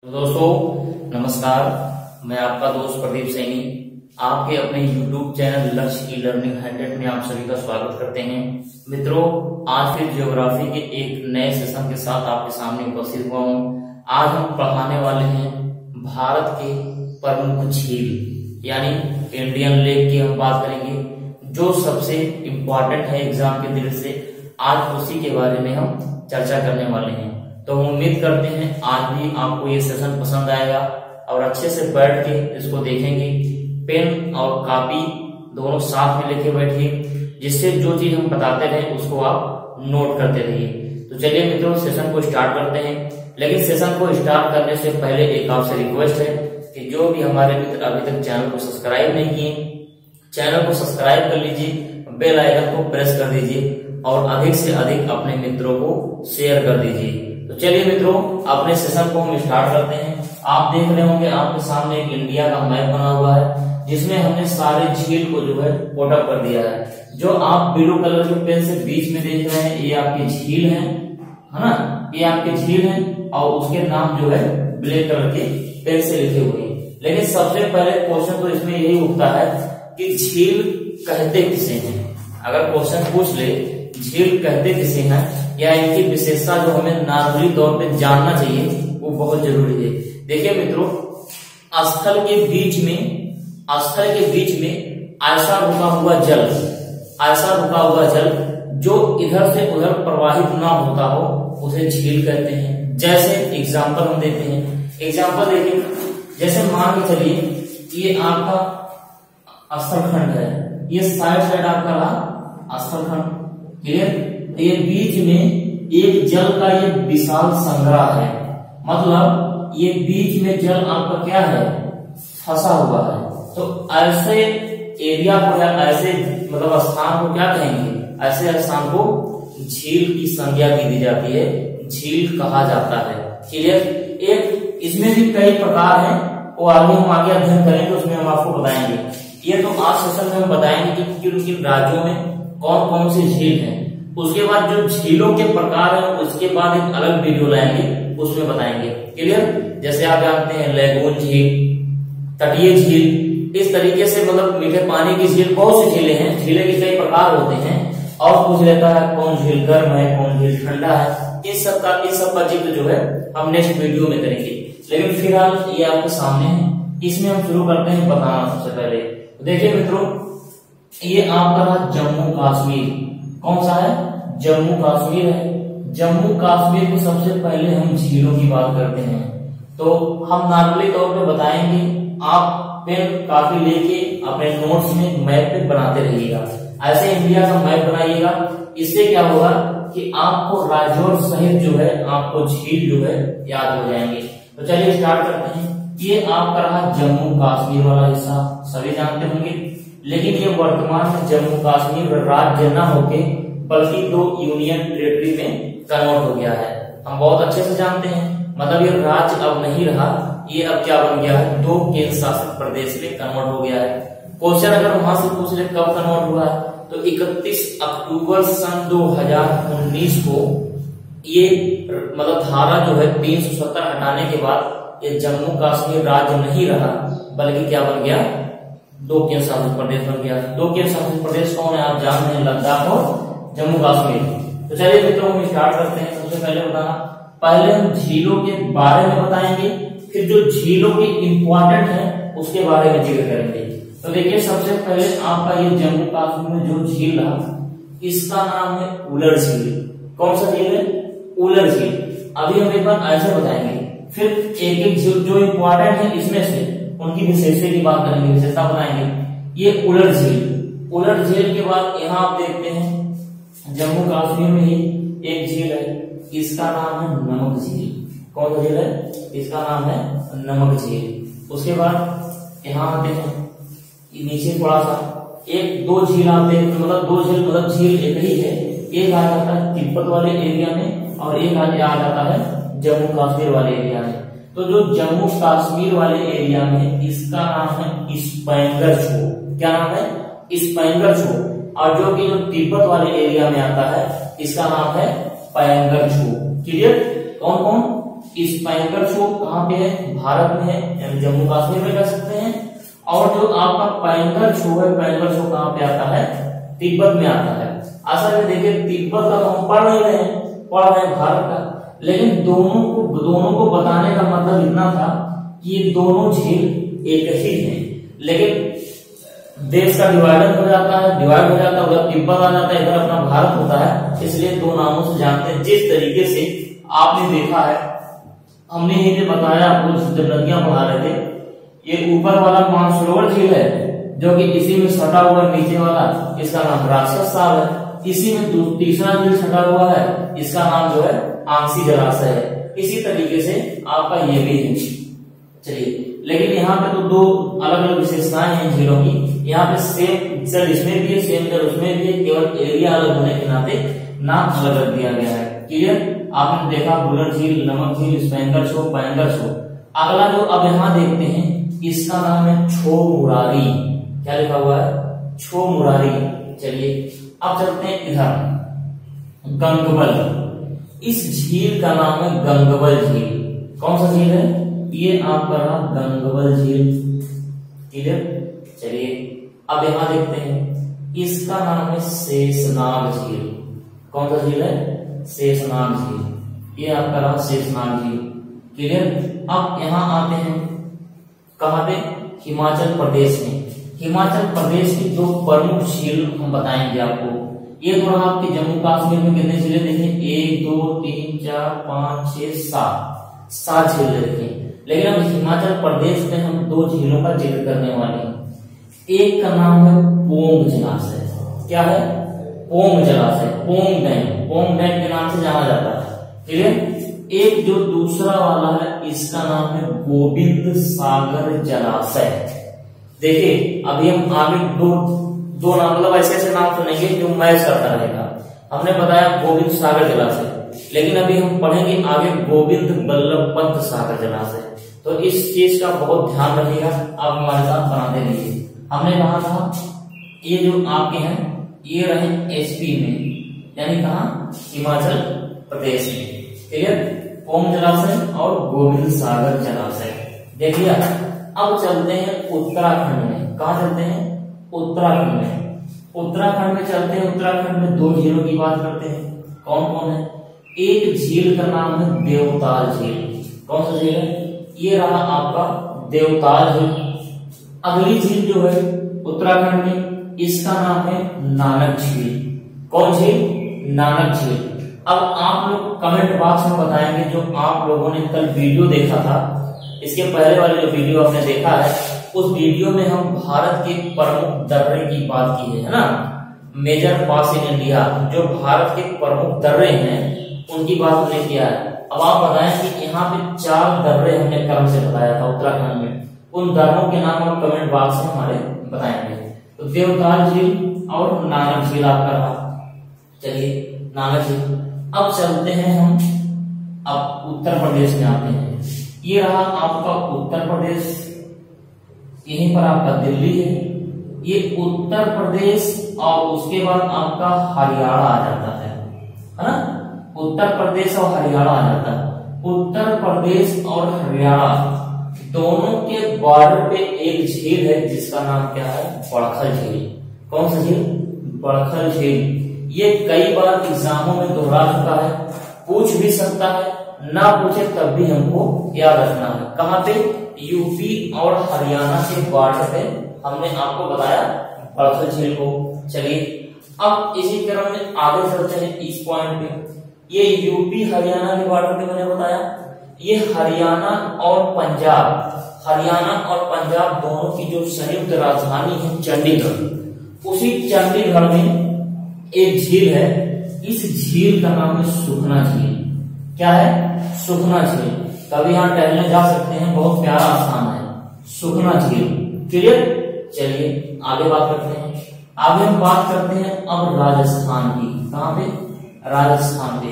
तो दोस्तों नमस्कार, मैं आपका दोस्त प्रदीप सैनी आपके अपने YouTube चैनल लक्ष्य ई लर्निंग 100 में आप सभी का स्वागत करते हैं। मित्रों, आज फिर ज्योग्राफी के एक नए सेशन के साथ आपके सामने उपस्थित हुआ हूँ। आज हम पढ़ाने वाले हैं भारत के प्रमुख झील यानी इंडियन लेक की हम बात करेंगे, जो सबसे इम्पोर्टेंट है एग्जाम के दृष्टि से। आज उसी के बारे में हम चर्चा करने वाले हैं। तो हम उम्मीद करते हैं आज भी आपको ये सेशन पसंद आएगा और अच्छे से बैठ के इसको देखेंगे। पेन और कॉपी दोनों साथ में लेके बैठिए, जिससे जो चीज हम बताते रहे उसको आप नोट करते रहिए। तो चलिए मित्रों, सेशन को स्टार्ट करते हैं। लेकिन सेशन को स्टार्ट करने से पहले एक आपसे रिक्वेस्ट है कि जो भी हमारे मित्र अभी तक चैनल को सब्सक्राइब नहीं किए, चैनल को सब्सक्राइब कर लीजिए, बेल आइकन को प्रेस कर दीजिए और अधिक से अधिक अपने मित्रों को शेयर कर दीजिए। तो चलिए मित्रों, अपने सेशन को हम स्टार्ट करते हैं। आप देख रहे होंगे आपके सामने एक इंडिया का मैप बना हुआ है, जिसमें हमने सारे झील को जो है कोट अप कर दिया है। जो आप ब्लू कलर के पेन से बीच में देख रहे हैं, ये आपकी झील है ना, ये आपकी झील है और उसके नाम जो है ब्लैक कलर के पेन से लिखे हुए हैं। लेकिन सबसे पहले क्वेश्चन तो इसमें यही उठता है कि झील कहते किसे हैं। अगर क्वेश्चन पूछ ले झील कहते किसे हैं या इनकी विशेषता जो हमें नॉर्मली तौर पे जानना चाहिए, वो बहुत जरूरी है। देखिए मित्रों, स्थल के बीच में ऐसा रुका हुआ जल जो इधर से उधर प्रवाहित ना होता हो, उसे झील कहते हैं। जैसे एग्जाम्पल हम देते हैं, एग्जाम्पल देखिए, जैसे मान के चलिए ये आपका स्थलखंड है, ये साइड आपका रहा स्थलखंड, क्लियर। ये बीच में एक जल का ये विशाल संग्रह है, मतलब ये बीच में जल आपका क्या है, फंसा हुआ है। तो ऐसे एरिया को या ऐसे मतलब स्थान को क्या कहेंगे, ऐसे स्थान को झील की संज्ञा दी जाती है, झील कहा जाता है। क्लियर। एक इसमें भी कई प्रकार हैं, वो आगे हम आगे अध्ययन करेंगे, उसमें हम आपको बताएंगे। ये तो आज सेशन में हम बताएंगे कि किन किन राज्यों में कौन कौन से झील हैं। उसके बाद जो झीलों के प्रकार है उसके बाद एक अलग वीडियो लाएंगे, उसमें बताएंगे। क्लियर। जैसे आप जानते हैं लैगून झील, तटीय झील, इस तरीके से मतलब मीठे पानी की झील, बहुत सी झीलें हैं। झीलें के कई प्रकार होते हैं और पूछ लेता है कौन झील गर्म है, कौन झील ठंडा है। इस सब का जिक्र जो है हम नेक्स्ट वीडियो में करेंगे। लेकिन फिलहाल ये आपके सामने है, इसमें हम शुरू करते हैं बताना। सबसे पहले देखिए मित्रों, ये आपका जम्मू कश्मीर, कौन सा है, जम्मू कश्मीर है। जम्मू कश्मीर को सबसे पहले हम झीलों की बात करते हैं, तो हम नॉर्मली तौर पे बताएंगे। आप पेन काफी लेके अपने नोट्स में मैप पे बनाते रहिएगा। ऐसे इंडिया का मैप बनाइएगा, इससे क्या होगा कि आपको राज्यों सहित जो है आपको झील जो है याद हो जाएंगे। तो चलिए स्टार्ट करते हैं। ये आपका रहा जम्मू कश्मीर वाला हिस्सा, सभी जानते होंगे। लेकिन ये वर्तमान में जम्मू कश्मीर राज्य न होके बल्कि 2 यूनियन टेरिटरी में कन्वर्ट हो गया है। हम बहुत अच्छे से जानते हैं, मतलब ये राज्य अब नहीं रहा, ये अब क्या बन गया है, 2 केंद्र शासित प्रदेश में कन्वर्ट हो गया है। क्वेश्चन अगर वहां से पूछ ले कब कन्वर्ट हुआ है, तो 31 अक्टूबर सन 2019 को ये मतलब धारा जो है 370 हटाने के बाद ये जम्मू कश्मीर राज्य नहीं रहा, बल्कि क्या बन गया, 2 केंद्र शासित प्रदेश बन गया। 2 केंद्र शासित प्रदेश कौन है आप जान रहे हैं, लद्दाख और जम्मू कश्मीर। तो चलिए मित्रों हम स्टार्ट करते हैं। सबसे पहले बताना, पहले हम झीलों के बारे में बताएंगे, फिर जो झीलों के इंपॉर्टेंट है उसके बारे में जिक्र करेंगे। तो देखिए सबसे पहले आपका ये जम्मू कश्मीर में जो झील रहा, इसका नाम है उलर झील। कौन सा झील है, उलर झील। अभी हम एक बार ऐसे बताएंगे, फिर एक एक झील जो इंपॉर्टेंट है इसमें से उनकी विशेषता की बात करेंगे, विशेषता बताएंगे। ये उलर झील, उलर झील के बाद यहाँ आप देखते हैं जम्मू कश्मीर में ही एक झील है, इसका नाम है नमक झील। कौन सा झील है, इसका नाम है नमक झील। उसके बाद यहाँ आते हैं नीचे थोड़ा सा, 1-2 झील आप देखते हैं, मतलब 2 झील मतलब झील एक ही है। एक आ जाता है तिब्बत वाले एरिया में और एक आ जाता है जम्मू कश्मीर वाले एरिया में। तो जो जम्मू कश्मीर वाले एरिया में इसका नाम है स्पैंगर छो। क्या नाम है, स्पैंगर छो। और जो कि जो तिब्बत वाले एरिया में आता है इसका नाम है पैंगर छो। क्लियर। कौन कौन, स्पैंगर शो कहाँ पे है, भारत में है, यानी जम्मू कश्मीर में कर सकते हैं। और जो आपका पैंगर शो है, पैंगर शो कहाँ पे आता है, तिब्बत में आता है। असल में देखिए तिब्बत का हम पढ़ नहीं रहे हैं, पढ़ रहे हैं भारत का, लेकिन दोनों को बताने का मतलब इतना था कि ये दोनों झील एक ही है, लेकिन देश का डिवाइड हो जाता है, उधर तिब्बत आ जाता है, इधर अपना भारत होता है, इसलिए दो नामों से जानते हैं। जिस तरीके से आपने देखा है, हमने ये बताया आपको जब नदियां पढ़ा रहे थे, ये ऊपर वाला मानसरोवर झील है जो कि इसी में सटा हुआ नीचे वाला, इसका नाम राक्षस साल है। इसी में तीसरा झील सटा हुआ है, इसका नाम जो है आंसी जलाशय है। इसी तरीके से आपका ये भी है। चलिए, लेकिन यहाँ पे तो दो अलग अलग विशेषताएं हैं झीलों की। यहाँ पे सेम जल इसमें भी है, सेम जल उसमें भी है, केवल एरिया अलग होने के नाते नाम अलग रख दिया गया है। क्लियर? आपने देखा बुलर झील, नमक झील, स्पैंगर शो, पैंगर शो। अगला जो अब यहाँ देखते हैं, इसका नाम है छो मुरारी। क्या लिखा हुआ है? छो मुरारी। चलिए अब चलते हैं इधर, गंगबल। इस झील का नाम है गंगबल झील। कौन सा झील है? ये आपका नाम गंगबल झील। क्लियर? चलिए अब यहां देखते हैं, इसका नाम है शेषनाग झील। कौन सा झील है? शेषनाग झील। ये आपका नाम शेषनाग झील। क्लियर? अब यहां आते हैं, कहां पे? हिमाचल प्रदेश में। हिमाचल प्रदेश की दो प्रमुख झील हम बताएंगे आपको। ये तो रहा आपके जम्मू कश्मीर में कितने झीलें देखें? 1 2 3 4 5 6 7 झील देखें। लेकिन अब हिमाचल प्रदेश में हम दो झीलों का जिक्र करने वाले हैं। एक का नाम है पोंग जलाशय। क्या है? पोंग जलाशय, पोंग डैम के नाम से जाना जाता है। ठीक है? एक जो दूसरा वाला है, इसका नाम है गोविंद सागर जलाशय। देखिए अभी हम आगे दो नाम, मतलब ऐसे नाम सुनेंगे जो मैच करता रहेगा। हमने बताया गोविंद सागर जलाशय, लेकिन अभी हम पढ़ेंगे आगे गोविंद बल्लभ पंत सागर जलाशय। तो इस चीज का बहुत ध्यान रखिएगा, आप हमारे साथ बनाते रहिए। हमने कहा था ये जो आपके हैं ये रहे एसपी में, यानी कहा? हिमाचल प्रदेश में। ठीक है? पोंग जलाशय और गोविंद सागर जलाशय। देखिए अब चलते हैं उत्तराखंड में। कहा चलते हैं? उत्तराखंड में। उत्तराखंड में चलते हैं। उत्तराखंड में दो झीलों की बात करते हैं। कौन कौन है? एक झील का नाम है देवताल झील। कौन सा झील है? ये रहा आपका देवताल झील। अगली झील जो है उत्तराखंड में, इसका नाम है नानक झील। कौन झील? नानक झील। अब आप लोग कमेंट बॉक्स में बताएंगे, जो आप लोगों ने कल वीडियो देखा था, इसके पहले वाले जो वीडियो आपने देखा है, उस वीडियो में हम भारत के प्रमुख दर्रे की बात की है ना, मेजर पास इन इंडिया। जो भारत के प्रमुख दर्रे हैं उनकी बात हमने किया है। अब आप बताएं कि यहाँ पे 4 दर्रे हमने क्रम से बताया था उत्तराखंड में, उन दर्रों के नाम आप कमेंट बॉक्स में हमारे बताएंगे। तो देवताल झील और नानक झील आपका रहा। चलिए नानक झील। अब चलते हैं हम, अब उत्तर प्रदेश में आते हैं। ये रहा आपका उत्तर प्रदेश, यहीं पर आपका दिल्ली है। ये उत्तर प्रदेश और उसके बाद आपका हरियाणा आ जाता है ना? उत्तर प्रदेश और हरियाणा आ जाता है। उत्तर प्रदेश और हरियाणा दोनों के बॉर्डर पे एक झील है जिसका नाम क्या है? बड़खल झील। कौन सा झील? बड़खल झील। ये कई बार एग्जामों में दोहरा चुका है, पूछ भी सकता है, ना पूछे तब भी हमको याद रखना है। कहां पे? यूपी और हरियाणा के बॉर्डर पे हमने आपको बताया बड़खल झील को। चलिए अब इसी क्रम में आगे चलते हैं इस पॉइंट पे। ये यूपी हरियाणा के बॉर्डर पे मैंने बताया, ये हरियाणा और पंजाब दोनों की जो संयुक्त राजधानी है चंडीगढ़, उसी चंडीगढ़ में एक झील है। इस झील का नाम है सुखना झील। क्या है? सुखना झील। कभी यहाँ टहलने जा सकते हैं, बहुत प्यारा स्थान है सुखना झील। क्लियर? चलिए आगे बात करते हैं। आगे हम बात करते हैं अब राजस्थान की। कहां पे? राजस्थान पे।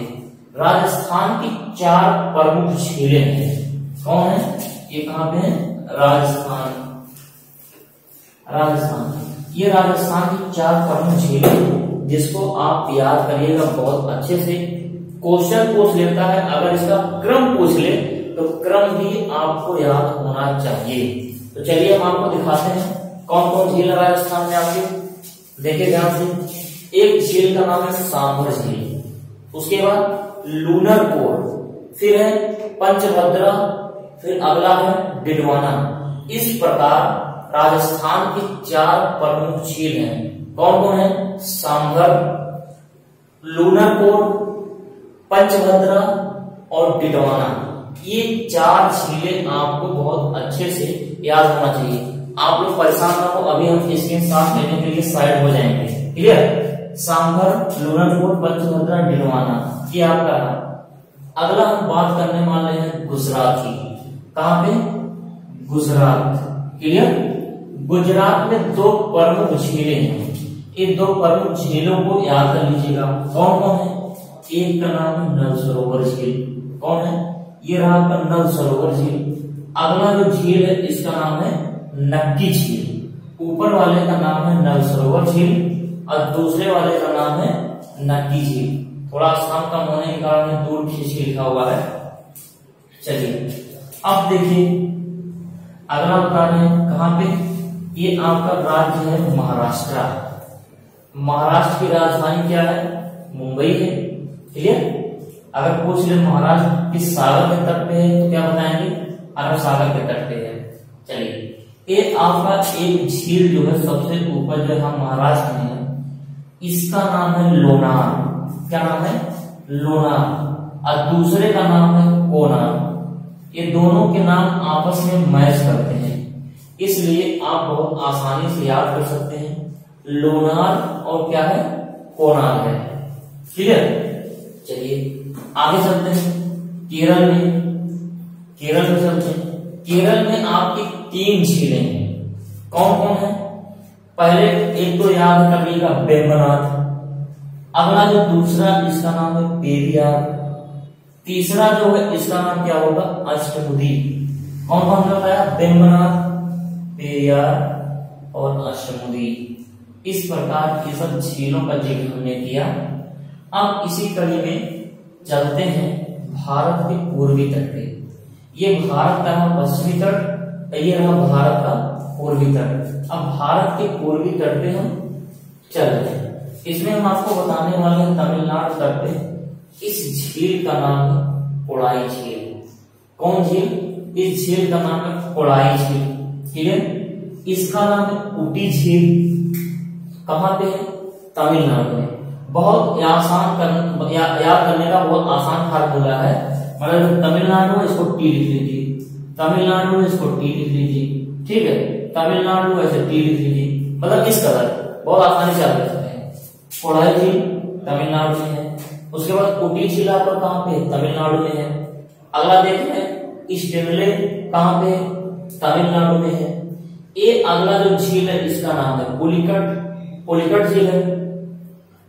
राजस्थान की 4 प्रमुख झीलें हैं। कौन है? ये कहां पे है? राजस्थान। ये राजस्थान की 4 प्रमुख झीलें, जिसको आप याद करिएगा बहुत अच्छे से। क्वेश्चन पूछ लेता है, अगर इसका क्रम पूछ ले तो क्रम भी आपको याद होना चाहिए। तो चलिए हम आपको दिखाते हैं कौन कौन झील है राजस्थान में आपके, देखिए ध्यान से। एक झील का नाम है सांभर झील, उसके बाद लूनर कोर, फिर है पंचभद्रा, फिर अगला है डिडवाना। इस प्रकार राजस्थान की 4 प्रमुख झील हैं। कौन कौन है? सांभर, लूनर कोर, पंचभद्रा और डिडवाना। ये 4 झीलें आपको बहुत अच्छे से याद होना चाहिए। आप लोग परेशान ना हो, अभी हम इसके साथ लेने के लिए साइड हो जाएंगे। क्लियर? सांभर, लूनर कोर, पंचभद्रा, डिडवाना, ये आपका रहा। अगला हम बात करने वाले हैं गुजरात की। कहां पे? गुजरात। क्लियर? गुजरात में 2 प्रमुख झीलें हैं। इन 2 प्रमुख झीलों को याद कर लीजिएगा। कौन कौन है? एक का नाम है नल सरोवर झील। कौन है? ये रहा आपका नल सरोवर झील। अगला जो झील है इसका नाम है नक्की झील। ऊपर वाले का नाम है नल सरोवर झील और दूसरे वाले का नाम है नक्की झील। थोड़ा स्थान कम होने के कारण दूर खींच के लिखा हुआ है। चलिए अब देखिए अगला बता रहे हैं कहां पे? ये आपका राज्य है महाराष्ट्र। महाराष्ट्र की राजधानी क्या है? मुंबई है। क्लियर? अगर पूछ ले महाराष्ट्र किस सागर के तट पे है तो क्या बताएंगे? अरब सागर के तट पे है। चलिए ये आपका एक झील जो है सबसे ऊपर जो है महाराष्ट्र में है, इसका नाम है लोनार। क्या नाम है? लोनार। और दूसरे का नाम है कोनार। ये दोनों के नाम आपस में मैच करते हैं, इसलिए आप बहुत आसानी से याद कर सकते हैं। लोनार और क्या है? कोनार है। क्लियर? चलिए आगे चलते हैं केरल में। केरल में चलते हैं। केरल में आपकी 3 झीलें हैं। कौन कौन है? पहले एक तो याद कर लीजिएगा वेम्बनाथ। अगला जो दूसरा इसका नाम है पेरियार। तीसरा जो है इसका नाम क्या होगा? अष्टमुदी। कौन कौन सा बताया? वेम्बनाथ, पेरियार और अष्टमुदी। इस प्रकार की सब झीलों का जिक्र हमने किया। अब इसी कड़ी में चलते हैं भारत के पूर्वी तट पे। ये भारत का पश्चिमी तट, ये रहा भारत का पूर्वी तट। अब भारत के पूर्वी तट पे हम चल रहे हैं। इसमें हम आपको बताने वाले हैं तमिलनाडु तट पे इस झील का नाम है कोड़ाई झील। कौन झील? इस झील का नाम है कोड़ाई झील। क्लियर? इसका नाम है ऊटी झील। कहां पे है? तमिलनाडु में। बहुत आसान याद करने का बहुत आसान फार्मूला है। मतलब तमिलनाडु है इसको टी लिख लीजिए, तमिलनाडु है इसको टी लिख लीजिए। ठीक है? तमिलनाडु ऐसे टी लिख लीजिए। मतलब इस कदर बहुत आसानी से आप लिख सकते हैं। कोड़ाई झील तमिलनाडु में है। उसके बाद ऊटी झील आपका कहां पे? तमिलनाडु में है। अगला देखते हैं स्टेनले कहां पे? तमिलनाडु में है। ये अगला जो झील है इसका नाम है पुलिकट। पुलिकट झील है।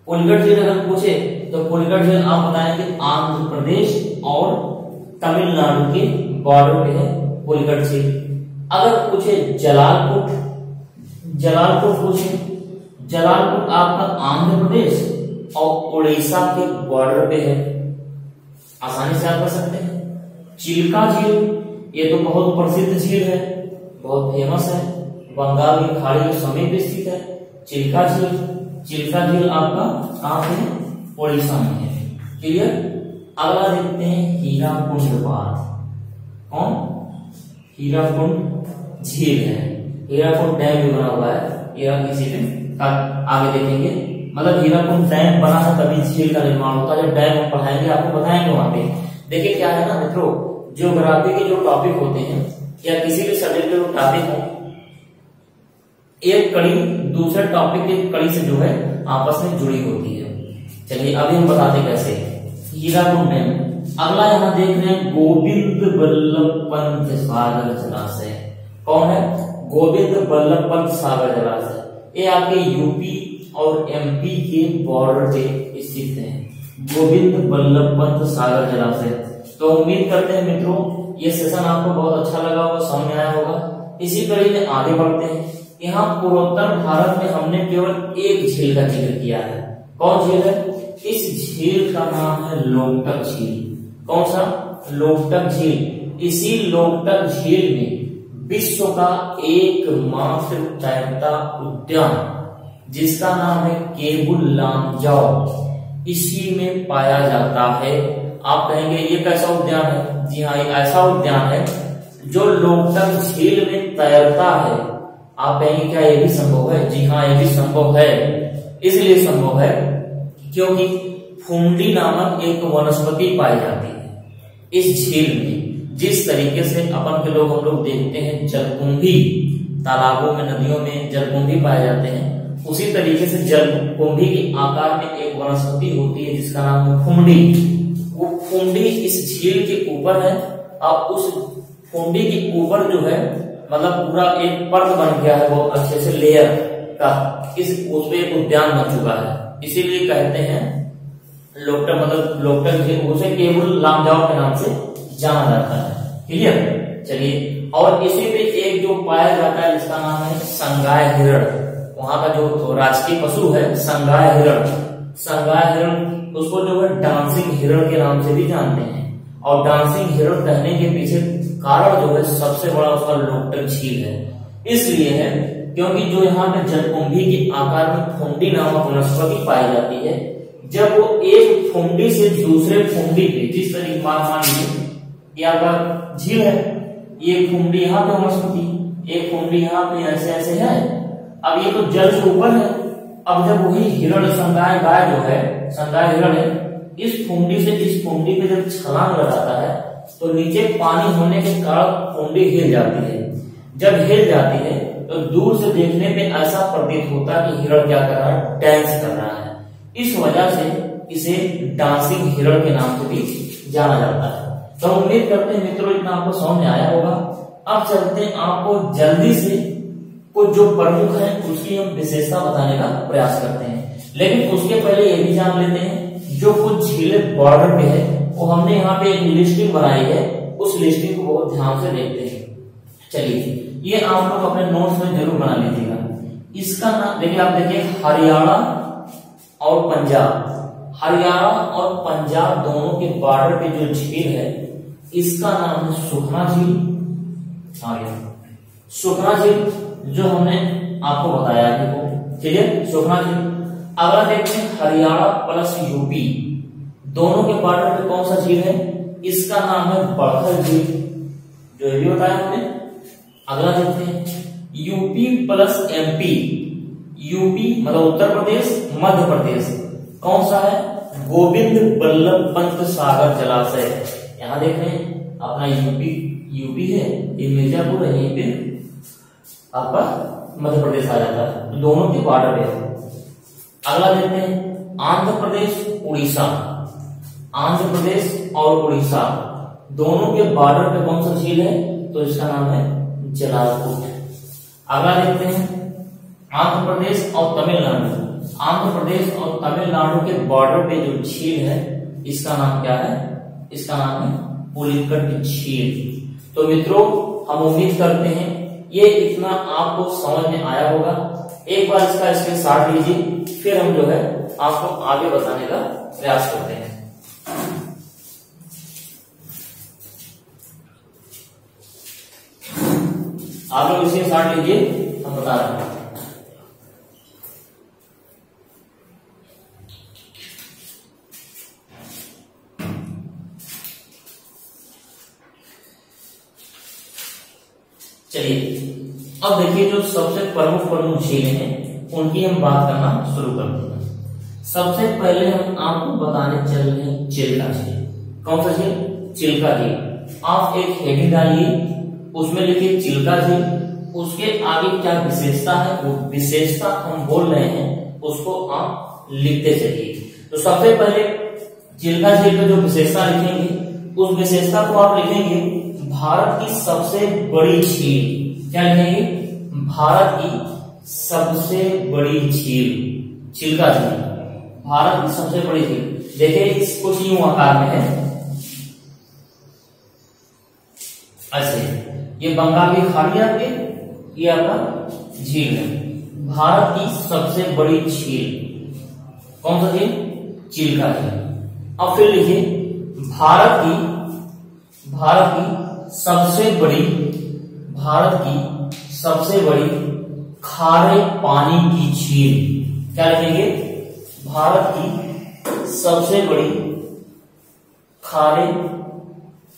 पुलिकट झील अगर पूछे तो पुलिकट झील आप बताएंगे आंध्र प्रदेश और तमिलनाडु के बॉर्डर पे है पुलिकट झील। अगर पूछे जलालपुर, जलालपुर पूछे, जलालपुर आपका आंध्र प्रदेश और उड़ीसा के बॉर्डर पे है। आसानी से आप कर सकते हैं। चिल्का झील, ये तो बहुत प्रसिद्ध झील है, बहुत फेमस है, बंगाल की खाड़ी के समीप स्थित है। चिल्का झील, चिल्का झील आपका कहां पे? उड़ीसा में है। क्लियर? अगला देखते हैं हीराकुंड बांध। कौन? हीराकुंड झील है। हीराकुंड डैम भी बना हुआ है, यह किसी दिन आगे देखेंगे। मतलब हीराकुंड डैम बना है तभी झील का निर्माण होता है। जब डैम हम पढ़ाएंगे आपको बताएंगे वहां पे। देखिए क्या है ना मित्रों, ज्योग्राफी के जो टॉपिक होते हैं या किसी भी सब्जेक्ट के जो टॉपिक हो, एक कड़ी दूसरे टॉपिक की कड़ी से जो है आपस में जुड़ी होती है। चलिए अभी हम बताते कैसे। हीराकुंड डैम। अगला यहाँ देख रहे हैं गोविंद बल्लभ पंत सागर जलाशय। कौन है? गोविंद बल्लभ पंत सागर जलाशय। ये आपके यूपी और एमपी के बॉर्डर पे स्थित है, गोविंद बल्लभ पंत सागर जलाशय। तो उम्मीद करते हैं मित्रों ये सेशन आपको बहुत अच्छा लगा होगा, समझ में आया होगा। इसी कड़ी में आगे बढ़ते हैं। यहाँ पूर्वोत्तर भारत में हमने केवल एक झील का जिक्र किया है। कौन झील है? इस झील का नाम है लोकटक झील। कौन सा? लोकटक झील। इसी लोकटक झील में विश्व का एकमात्र तैरता उद्यान जिसका नाम है केबुल लामजाओ, इसी में पाया जाता है। आप कहेंगे ये कैसा उद्यान है? जी हाँ, ये ऐसा उद्यान है जो लोकटक झील में तैरता है। आप कहेंगे क्या ये भी संभव है? जी हाँ, ये भी संभव है। इसलिए संभव है क्योंकि फुंडी नामक एक वनस्पति पाई जाती है इस झील में। जिस तरीके से अपन के लोग हम लोग देखते हैं जलकुंभी, तालाबों में नदियों में जलकुंभी पाए जाते हैं, उसी तरीके से जलकुंभी के आकार में एक वनस्पति होती है जिसका नाम है फुंडी। वो फुंडी इस झील के ऊपर है और उस फुंडी के ऊपर जो है मतलब पूरा एक पर्द बन गया है, वो अच्छे से लेयर का उसमें एक उद्यान बन चुका है। इसीलिए कहते हैं लोकटक, मतलब लोकटक झील उसे केबुल लामजाओ के नाम से जाना जाता है। क्लियर? चलिए, और इसी पे एक जो पाया जाता है जिसका नाम है संगाय हिरण। वहां का जो राजकीय पशु है संगाय हिरण। संगाय हिरण उसको जो है डांसिंग हिरण के नाम से भी जानते हैं। और डांसिंग हिरण कहने के पीछे कारण जो है सबसे बड़ा उसका लोकटक झील है। इसलिए है क्योंकि जो यहाँ पे जलकुंभी के आकार में फुंडी नामक वनस्पति पाई जाती है, जब वो एक फुंडी से दूसरे फुंडी पे, जिस तरीके मान लीजिए ये आपका झील है, ये फुंडी यहाँ पे वनस्पति, एक फुंडी यहाँ पे ऐसे ऐसे है। अब ये तो जल से ऊपर है। अब जब वही हिरण संगाय गाय जो है, संगाय हिरण है, इस फुंडी से इस फुंडी पे जब छलांग लगाता है तो नीचे पानी होने के कारण फुंडी हिल जाती है। जब हिल जाती है तो दूर से देखने पे ऐसा प्रतीत होता है कि हिरण क्या कर रहा है? डांस कर रहा है। इस वजह से इसे डांसिंग हिरण के नाम से भी जाना जाता है। तो उम्मीद करते हैं मित्रों इतना आपको समझ में आया होगा। अब चलते हैं आपको जल्दी से कुछ जो प्रमुख है उसकी हम विशेषता बताने का प्रयास करते हैं। लेकिन उसके पहले ये भी जान लेते हैं जो कुछ झीलें बॉर्डर पे है वो हमने यहाँ पे एक लिस्टिंग बनाई है, उस लिस्टिंग को बहुत ध्यान से देखते हैं। चलिए, ये आप लोग अपने नोट्स में जरूर बना लीजिएगा। इसका नाम देखिए, आप देखिए हरियाणा और पंजाब, हरियाणा और पंजाब दोनों के बॉर्डर पे जो झील है इसका नाम है सुखना झील। सुखना झील जो हमने आपको बताया है वो, ठीक है, सुखना झील। अगला देखते हैं हरियाणा प्लस यूपी, दोनों के बॉर्डर पे कौन सा झील है? इसका नाम है बड़खल झील, जो ये भी बताया हमने। अगला देखते हैं यूपी प्लस एमपी, यूपी मतलब उत्तर प्रदेश मध्य प्रदेश, कौन सा है? गोविंद बल्लभ पंत सागर जलाशय। यहां देख रहे हैं अपना यूपी है, ये मिर्जापुर है, यहीं पे आपका मध्य प्रदेश आ जाता है, दोनों के बॉर्डर पे है। अगला देखते हैं आंध्र प्रदेश उड़ीसा, आंध्र प्रदेश और उड़ीसा दोनों के बॉर्डर पे कौन सा झील है? तो इसका नाम है जलालपुर। अगला देखते हैं आंध्र प्रदेश और तमिलनाडु, आंध्र प्रदेश और तमिलनाडु के बॉर्डर पे जो झील है इसका नाम क्या है? इसका नाम है पुलिकट झील। तो मित्रों हम उम्मीद करते हैं ये इतना आपको समझ में आया होगा। एक बार इसका स्क्रीनशॉट लीजिए, फिर हम जो है आपको आगे बताने का प्रयास करते हैं। आप लोग इसे स्क्रीनशॉट लीजिए, हम बता रहे हैं। चलिए, अब देखिए जो सबसे प्रमुख झीलें हैं उनकी हम बात करना शुरू करते हैं। सबसे पहले हम आपको बताने चल रहे हैं चिल्का झील। कौन सा झील? चिल्का झील। आप एक हेडिंग डालिए, उसमें लिखिए चिल्का झील, उसके आगे क्या विशेषता है वो विशेषता हम बोल रहे हैं उसको आप लिखते चलिए। तो सबसे पहले चिल्का झील का जो विशेषता लिखेंगे उस विशेषता को आप लिखेंगे भारत की सबसे बड़ी झील। क्या लिखेंगे? भारत की सबसे बड़ी झील, चिल्का झील भारत की सबसे बड़ी झील। देखिए कुछ यूं आकार में है, ऐसे ये बंगाल की खाड़ी आपके, ये आपका झील है। भारत की सबसे बड़ी झील कौन सा झील? चिल्का झील। अब फिर लिखिए भारत की सबसे बड़ी खारे पानी की झील। क्या लिखेंगे? भारत की सबसे बड़ी खारे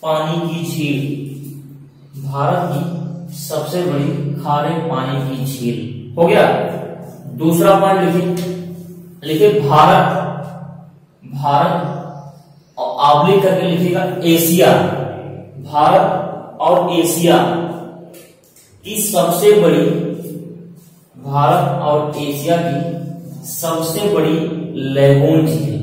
पानी की झील। भारत की सबसे बड़ी खारे पानी की झील हो गया। दूसरा पॉइंट लिखिए भारत और आबली करके लिखिएगा एशिया। भारत और एशिया की सबसे बड़ी, भारत और एशिया की सबसे बड़ी लैगून झील।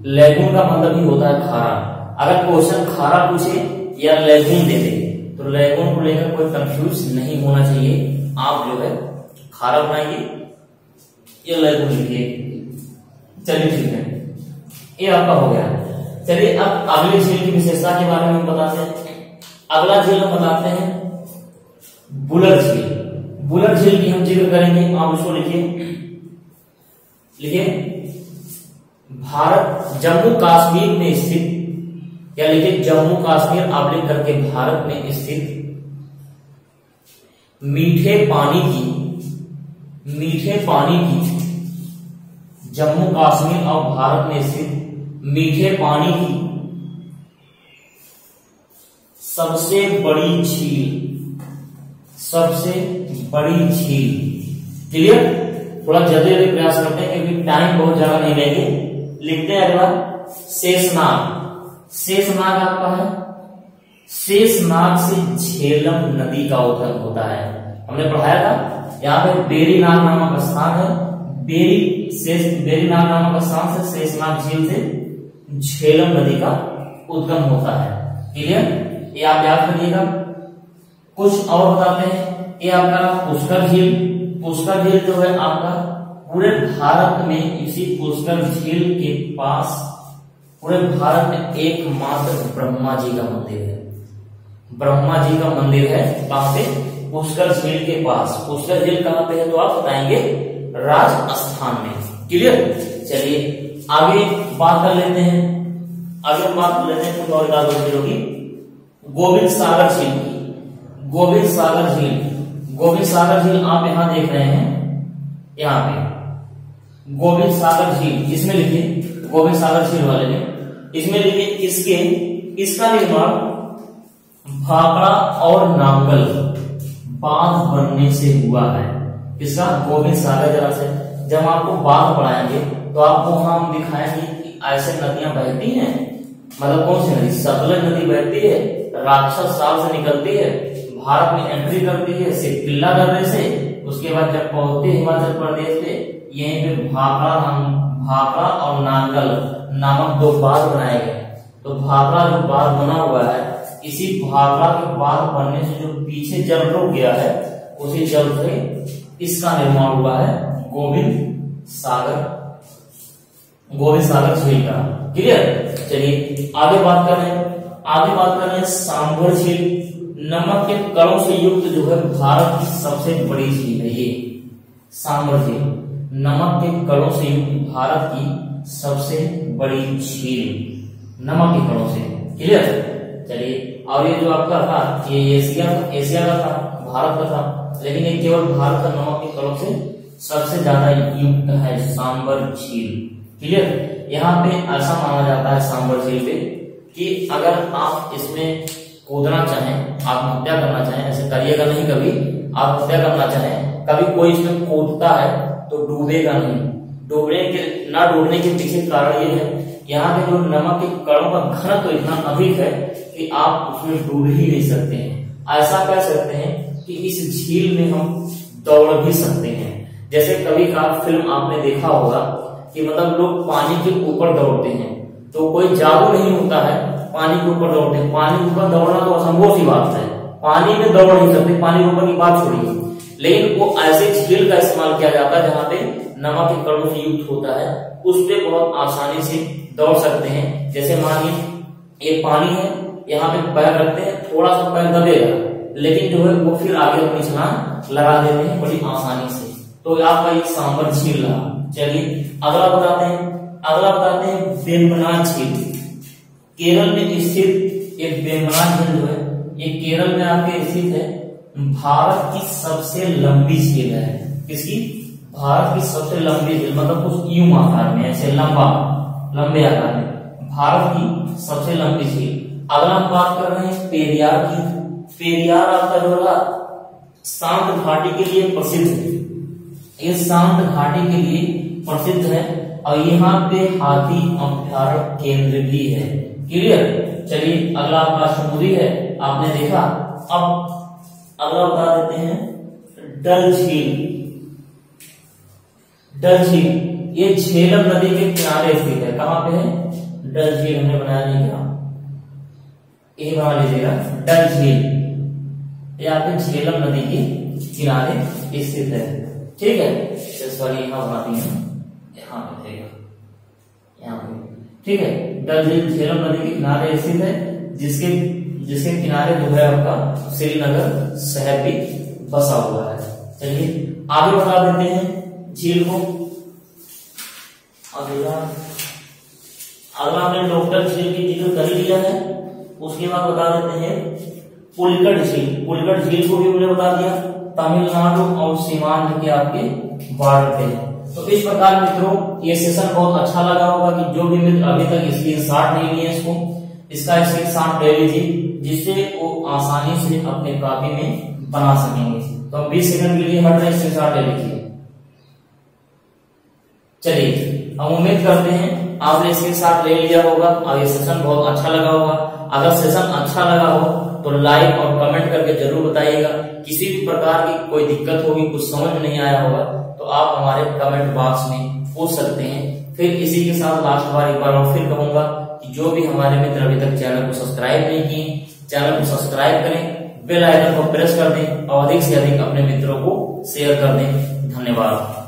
लैगून का मतलब ही होता है खारा। अगर क्वेश्चन खारा पूछे या लैगून दे दे तो लैगून को लेकर कोई कंफ्यूज नहीं होना चाहिए। आप जो है खारा बनाइए या लैगून लिखिए। चलिए ठीक है, ये आपका हो गया। चलिए अब अगली झील की विशेषता के बारे में बताते हैं। अगला झील हम बताते हैं बुलर झील। बुलर झील की हम जिक्र करेंगे। आप उसको लिखिए भारत जम्मू कश्मीर में स्थित, या लिखिए जम्मू कश्मीर आबलिक करके भारत में स्थित मीठे पानी की जम्मू कश्मीर और भारत में स्थित मीठे पानी की सबसे बड़ी झील। क्लियर? थोड़ा जल्दी प्रयास करते हैं क्योंकि टाइम बहुत ज्यादा नहीं लेंगे। लिखते हैं अगला शेषनाग। शेषनाग आपका है, शेषनाग से झेलम नदी का उद्गम होता है। हमने पढ़ाया था यहाँ पे बेरीनाग नामक स्थान है। बेरीनाग नामक स्थान से शेषनाग झील से झेलम नदी का उद्गम होता है। क्लियर? ये आप याद रखिएगा। कुछ और बताते हैं। ये आपका पुष्कर झील। पुष्कर झील जो है आपका पूरे भारत में, इसी पुष्कर झील के पास पूरे भारत में एकमात्र ब्रह्मा जी का मंदिर है। ब्रह्मा जी का मंदिर है कहां पे? पुष्कर झील के पास। पुष्कर झील कहां पे है तो आप बताएंगे राजस्थान में। क्लियर? चलिए आगे बात कर लेते हैं। कुछ और झीलों की। गोविंद सागर झील आप यहां देख रहे हैं। यहाँ पे गोविंद सागर झील, इसमें लिखिए गोविंद सागर झील वाले में, इसमें लिखिए इसका निर्माण भाखड़ा और नांगल बांध बनने से हुआ है। किसका? गोविंद सागर जलाशय। जब आपको बांध पढ़ाएंगे तो आपको वहां हम दिखाएंगे कि ऐसे नदियां बहती हैं। मतलब कौन सी नदी? सतलज नदी बहती है, राक्षस साल से निकलती है, भारत में एंट्री करती है सिरकिल्ला दर्रे से। उसके बाद जब पहुंचती है हिमाचल प्रदेश पे, यहीं पे भाखड़ा और नांगल नामक दो बांध बनाए गए। तो भाखड़ा जो बांध बना हुआ है, इसी भाखड़ा के बांध बनने से जो पीछे जल रुक गया है, उसी जल से इसका निर्माण हुआ है गोविंद सागर झील का। क्लियर? चलिए आगे बात कर रहे हैं सांभर झील। नमक के कणों से युक्त जो है भारत की सबसे बड़ी झील है ये सांभर झील। नमक के कणों से युक्त भारत की सबसे बड़ी झील, नमक के कणों से। क्लियर? चलिए और ये जो आपका था ये एशिया का था, भारत का था, लेकिन ये केवल भारत का नमक के कणों से सबसे ज्यादा युक्त है सांभर झील। क्लियर? यहाँ पे ऐसा माना जाता है सांभर झील पे कि अगर आप इसमें कूदना चाहें, आत्महत्या करना चाहें, ऐसे करिएगा नहीं कभी, आत्महत्या करना चाहें, कभी कोई इसमें कूदता है तो डूबेगा नहीं। डूबने के पीछे कारण ये है, यहाँ पे जो नमक के कणों का घनत्व तो इतना अधिक है कि आप उसमें डूब ही नहीं सकते हैं। ऐसा कह सकते हैं कि इस झील में हम दौड़ भी सकते हैं। जैसे कभी का फिल्म आपने देखा होगा कि मतलब लोग पानी के ऊपर दौड़ते हैं, तो कोई जादू नहीं होता है, पानी के ऊपर दौड़ते हैं। पानी के ऊपर दौड़ना तो असंभव सी बात है, पानी में दौड़ नहीं सकते, पानी के ऊपर की बात छोड़िए। लेकिन वो ऐसे झील का इस्तेमाल किया जाता है जहां पे नमक के कणों से युक्त होता है, उस पे बहुत आसानी से दौड़ सकते हैं। जैसे मानिए ये पानी है, यहाँ पे पैर रखते हैं, थोड़ा सा पैर दबेगा, लेकिन जो है वो फिर आगे अपनी छलांग लगा देते हैं बड़ी आसानी से। तो आपका ये सांभर झील रहा। चलिए अगला बताते हैं अगला बताते हैं वेम्बनाड झील। केरल में स्थित एक वेम्बनाड झील जो है, ये केरल में आपके स्थित है। भारत की सबसे लंबी झील है। किसकी? भारत की सबसे लंबी झील, मतलब कुछ यूं आकार में, ऐसे लंबे आकार में, भारत की सबसे लंबी झील। अगला हम बात कर रहे हैं पेरियार की। पेरियार आपका जो है शांत घाटी के लिए प्रसिद्ध है। ये शांत घाटी के लिए प्रसिद्ध है और यहाँ पे हाथी अभ्यारण्य केंद्र भी है। क्लियर? चलिए अगला आपका समुद्री है, आपने देखा। अब अगला बता देते हैं डल झील। डल झील ये झेलम नदी के किनारे स्थित है। कहां पे है? डल झील हमने बनाया नहीं क्या, ये बना लीजिएगा। डल झील ये आपके झेलम नदी के किनारे स्थित है। ठीक है, सॉरी यहाँ बनाती है, यहाँ पे रहेगा, यहाँ पे। ठीक है, डल झील झेलम नदी के किनारे स्थित है, जिसके किनारे जो है आपका श्रीनगर शहर भी बसा हुआ है। चलिए आगे बढ़ा देते हैं झील को। अगला हमने लोकटक झील की जिक्र कर लिया है। उसके बाद बता देते हैं पुलिकट झील। पुलिकट झील को भी हमने बता दिया, तमिलनाडु और सीमांत के आपके बॉर्डर पे। तो इस प्रकार मित्रों ये सेशन बहुत अच्छा लगा होगा कि जो भी मित्र अभी तक स्क्रीनशॉट नहीं लिए इसका स्क्रीनशॉट ले लीजिए, जिससे वो आसानी से अपने कॉपी में बना सकेंगे। तो हम 20 सेकंड के लिए हट रहे स्क्रीनशॉट ले लीजिए। चलिए हम उम्मीद करते हैं आपने स्क्रीनशॉट ले लिया होगा और ये सेशन बहुत अच्छा लगा होगा। अगर सेशन अच्छा लगा हो तो लाइक और कमेंट करके जरूर बताइएगा। किसी भी प्रकार की कोई दिक्कत होगी, कुछ समझ में नहीं आया होगा तो आप हमारे कमेंट बॉक्स में पूछ सकते हैं। फिर इसी के साथ लास्ट बार एक बार और फिर कहूंगा कि जो भी हमारे मित्र अभी तक चैनल को सब्सक्राइब नहीं किए, चैनल को सब्सक्राइब करें, बेल आइकन को प्रेस कर दें और अधिक से अधिक अपने मित्रों को शेयर कर दें। धन्यवाद।